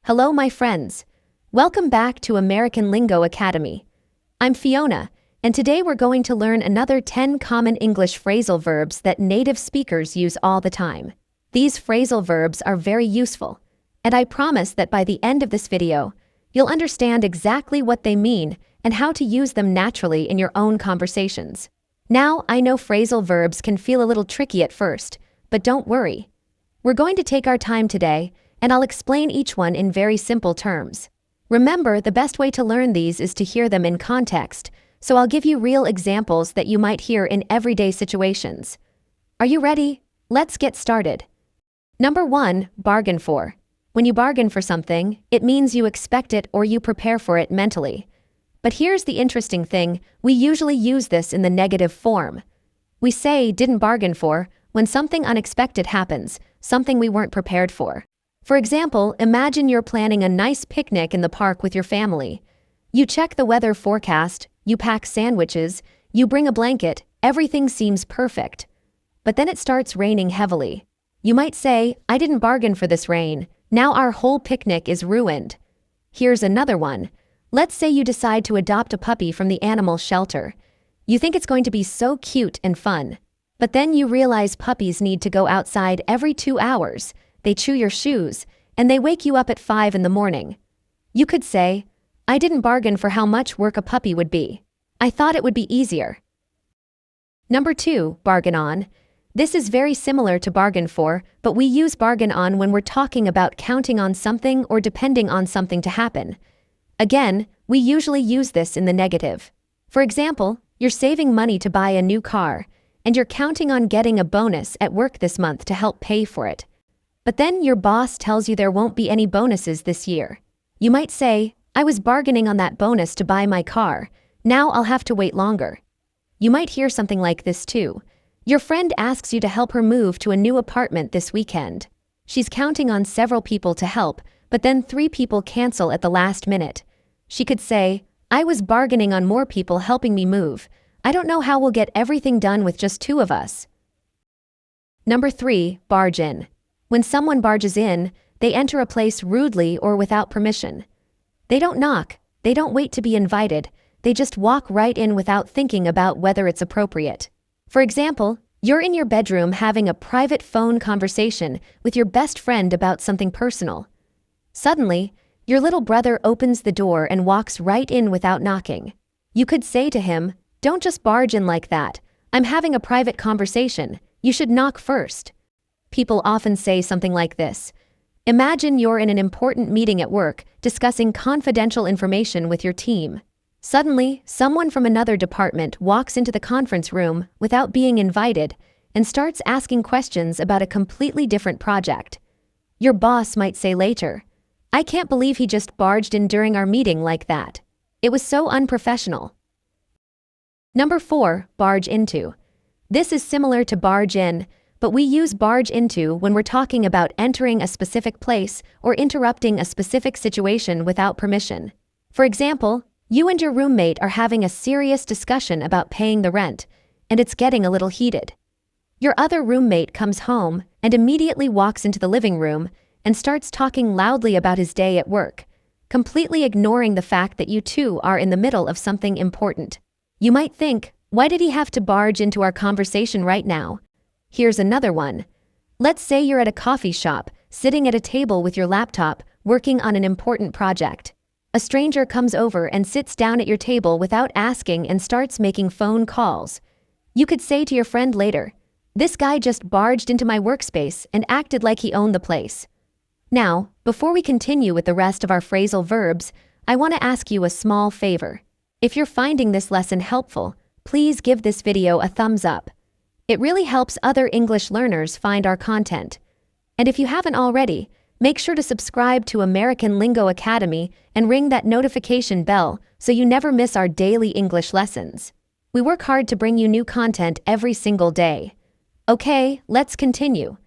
Hello, my friends. Welcome back to American Lingo Academy. I'm Fiona, and today we're going to learn another 10 common English phrasal verbs that native speakers use all the time. These phrasal verbs are very useful, and I promise that by the end of this video, you'll understand exactly what they mean and how to use them naturally in your own conversations. Now, I know phrasal verbs can feel a little tricky at first, but don't worry. We're going to take our time today, and I'll explain each one in very simple terms. Remember, the best way to learn these is to hear them in context, so I'll give you real examples that you might hear in everyday situations. Are you ready? Let's get started. Number 1, bargain for. When you bargain for something, it means you expect it or you prepare for it mentally. But here's the interesting thing, we usually use this in the negative form. We say didn't bargain for when something unexpected happens, something we weren't prepared for. For example, imagine you're planning a nice picnic in the park with your family. You check the weather forecast, you pack sandwiches, you bring a blanket, everything seems perfect. But then it starts raining heavily. You might say, I didn't bargain for this rain, now our whole picnic is ruined. Here's another one. Let's say you decide to adopt a puppy from the animal shelter. You think it's going to be so cute and fun. But then you realize puppies need to go outside every 2 hours. They chew your shoes, and they wake you up at 5 in the morning. You could say, I didn't bargain for how much work a puppy would be. I thought it would be easier. Number 2, bargain on. This is very similar to bargain for, but we use bargain on when we're talking about counting on something or depending on something to happen. Again, we usually use this in the negative. For example, you're saving money to buy a new car, and you're counting on getting a bonus at work this month to help pay for it. But then your boss tells you there won't be any bonuses this year. You might say, I was bargaining on that bonus to buy my car. Now I'll have to wait longer. You might hear something like this too. Your friend asks you to help her move to a new apartment this weekend. She's counting on several people to help, but then 3 people cancel at the last minute. She could say, I was bargaining on more people helping me move. I don't know how we'll get everything done with just 2 of us. Number 3, barge in. When someone barges in, they enter a place rudely or without permission. They don't knock, they don't wait to be invited, they just walk right in without thinking about whether it's appropriate. For example, you're in your bedroom having a private phone conversation with your best friend about something personal. Suddenly, your little brother opens the door and walks right in without knocking. You could say to him, don't just barge in like that. I'm having a private conversation. You should knock first. People often say something like this. Imagine you're in an important meeting at work, discussing confidential information with your team. Suddenly, someone from another department walks into the conference room without being invited and starts asking questions about a completely different project. Your boss might say later, I can't believe he just barged in during our meeting like that. It was so unprofessional. Number 4, barge into. This is similar to barge in, but we use barge into when we're talking about entering a specific place or interrupting a specific situation without permission. For example, you and your roommate are having a serious discussion about paying the rent, and it's getting a little heated. Your other roommate comes home and immediately walks into the living room and starts talking loudly about his day at work, completely ignoring the fact that you two are in the middle of something important. You might think, why did he have to barge into our conversation right now? Here's another one. Let's say you're at a coffee shop, sitting at a table with your laptop, working on an important project. A stranger comes over and sits down at your table without asking and starts making phone calls. You could say to your friend later, this guy just barged into my workspace and acted like he owned the place. Now, before we continue with the rest of our phrasal verbs, I want to ask you a small favor. If you're finding this lesson helpful, please give this video a thumbs up. It really helps other English learners find our content. And if you haven't already, make sure to subscribe to American Lingo Academy and ring that notification bell so you never miss our daily English lessons. We work hard to bring you new content every single day. Okay, let's continue.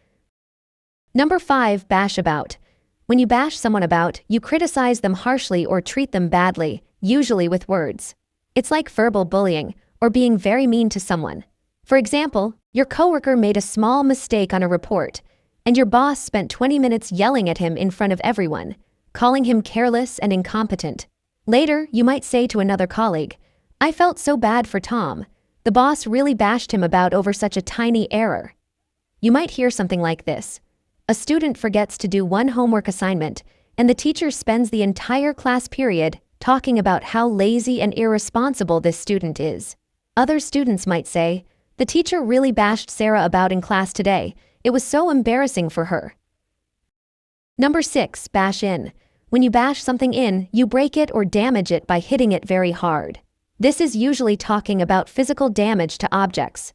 Number 5, bash about. When you bash someone about, you criticize them harshly or treat them badly, usually with words. It's like verbal bullying or being very mean to someone. For example, your coworker made a small mistake on a report, and your boss spent 20 minutes yelling at him in front of everyone, calling him careless and incompetent. Later, you might say to another colleague, "I felt so bad for Tom. The boss really bashed him about over such a tiny error." You might hear something like this. A student forgets to do one homework assignment, and the teacher spends the entire class period talking about how lazy and irresponsible this student is. Other students might say, "The teacher really bashed Sarah about in class today. It was so embarrassing for her." Number 6, bash in. When you bash something in, you break it or damage it by hitting it very hard. This is usually talking about physical damage to objects.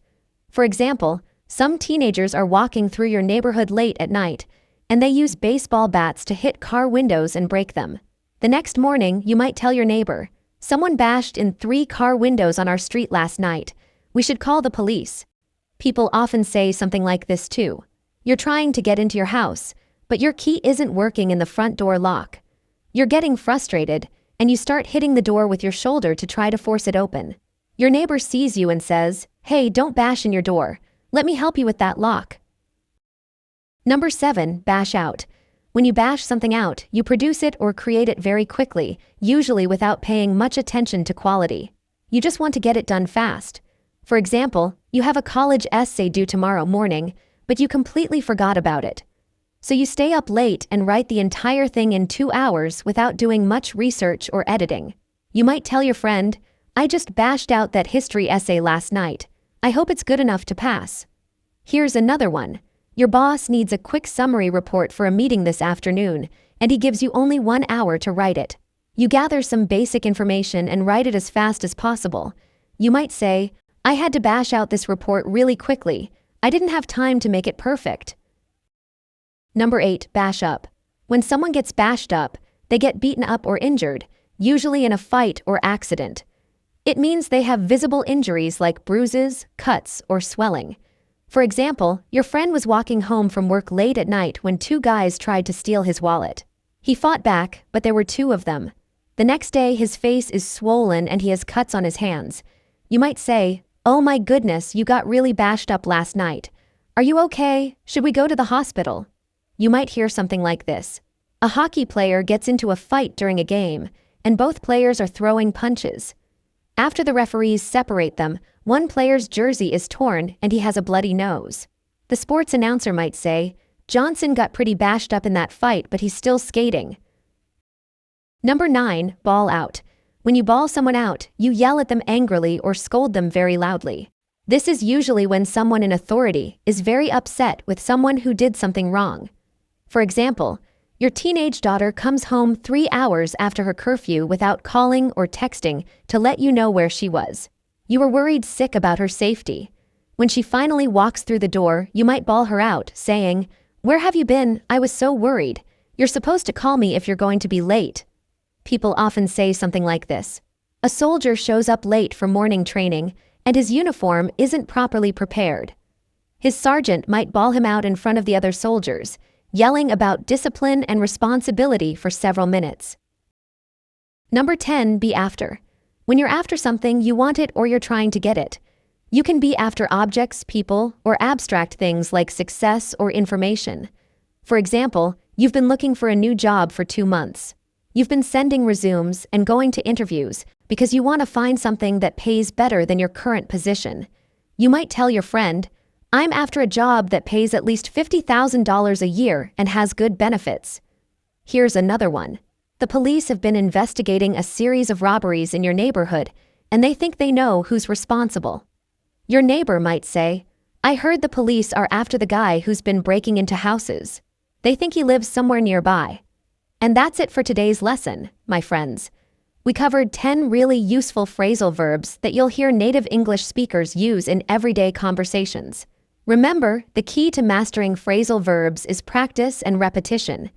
For example, some teenagers are walking through your neighborhood late at night, and they use baseball bats to hit car windows and break them. The next morning, you might tell your neighbor, "Someone bashed in 3 car windows on our street last night. We should call the police." People often say something like this too. You're trying to get into your house, but your key isn't working in the front door lock. You're getting frustrated, and you start hitting the door with your shoulder to try to force it open. Your neighbor sees you and says, "Hey, don't bash in your door. Let me help you with that lock." Number 7, bash out. When you bash something out, you produce it or create it very quickly, usually without paying much attention to quality. You just want to get it done fast. For example, you have a college essay due tomorrow morning, but you completely forgot about it. So you stay up late and write the entire thing in 2 hours without doing much research or editing. You might tell your friend, "I just bashed out that history essay last night. I hope it's good enough to pass." Here's another one. Your boss needs a quick summary report for a meeting this afternoon, and he gives you only 1 hour to write it. You gather some basic information and write it as fast as possible. You might say, "I had to bash out this report really quickly. I didn't have time to make it perfect." Number 8, bash up. When someone gets bashed up, they get beaten up or injured, usually in a fight or accident. It means they have visible injuries like bruises, cuts, or swelling. For example, your friend was walking home from work late at night when 2 guys tried to steal his wallet. He fought back, but there were 2 of them. The next day, his face is swollen and he has cuts on his hands. You might say, "Oh my goodness, you got really bashed up last night. Are you okay? Should we go to the hospital?" You might hear something like this. A hockey player gets into a fight during a game, and both players are throwing punches. After the referees separate them, one player's jersey is torn and he has a bloody nose. The sports announcer might say, "Johnson got pretty bashed up in that fight, but he's still skating." Number 9, ball out. When you ball someone out, you yell at them angrily or scold them very loudly. This is usually when someone in authority is very upset with someone who did something wrong. For example, your teenage daughter comes home 3 hours after her curfew without calling or texting to let you know where she was. You were worried sick about her safety. When she finally walks through the door, you might bawl her out, saying, "Where have you been? I was so worried. You're supposed to call me if you're going to be late." People often say something like this. A soldier shows up late for morning training, and his uniform isn't properly prepared. His sergeant might bawl him out in front of the other soldiers, yelling about discipline and responsibility for several minutes. Number 10, be after. When you're after something, you want it or you're trying to get it. You can be after objects, people, or abstract things like success or information. For example, you've been looking for a new job for 2 months. You've been sending resumes and going to interviews because you want to find something that pays better than your current position. You might tell your friend, "I'm after a job that pays at least $50,000 a year and has good benefits." Here's another one. The police have been investigating a series of robberies in your neighborhood, and they think they know who's responsible. Your neighbor might say, "I heard the police are after the guy who's been breaking into houses. They think he lives somewhere nearby." And that's it for today's lesson, my friends. We covered 10 really useful phrasal verbs that you'll hear native English speakers use in everyday conversations. Remember, the key to mastering phrasal verbs is practice and repetition.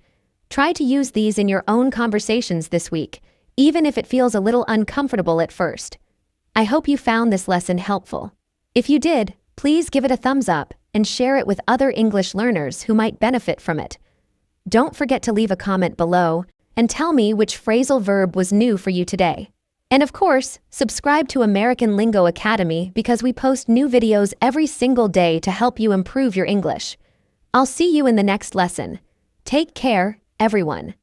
Try to use these in your own conversations this week, even if it feels a little uncomfortable at first. I hope you found this lesson helpful. If you did, please give it a thumbs up and share it with other English learners who might benefit from it. Don't forget to leave a comment below and tell me which phrasal verb was new for you today. And of course, subscribe to American Lingo Academy because we post new videos every single day to help you improve your English. I'll see you in the next lesson. Take care, everyone.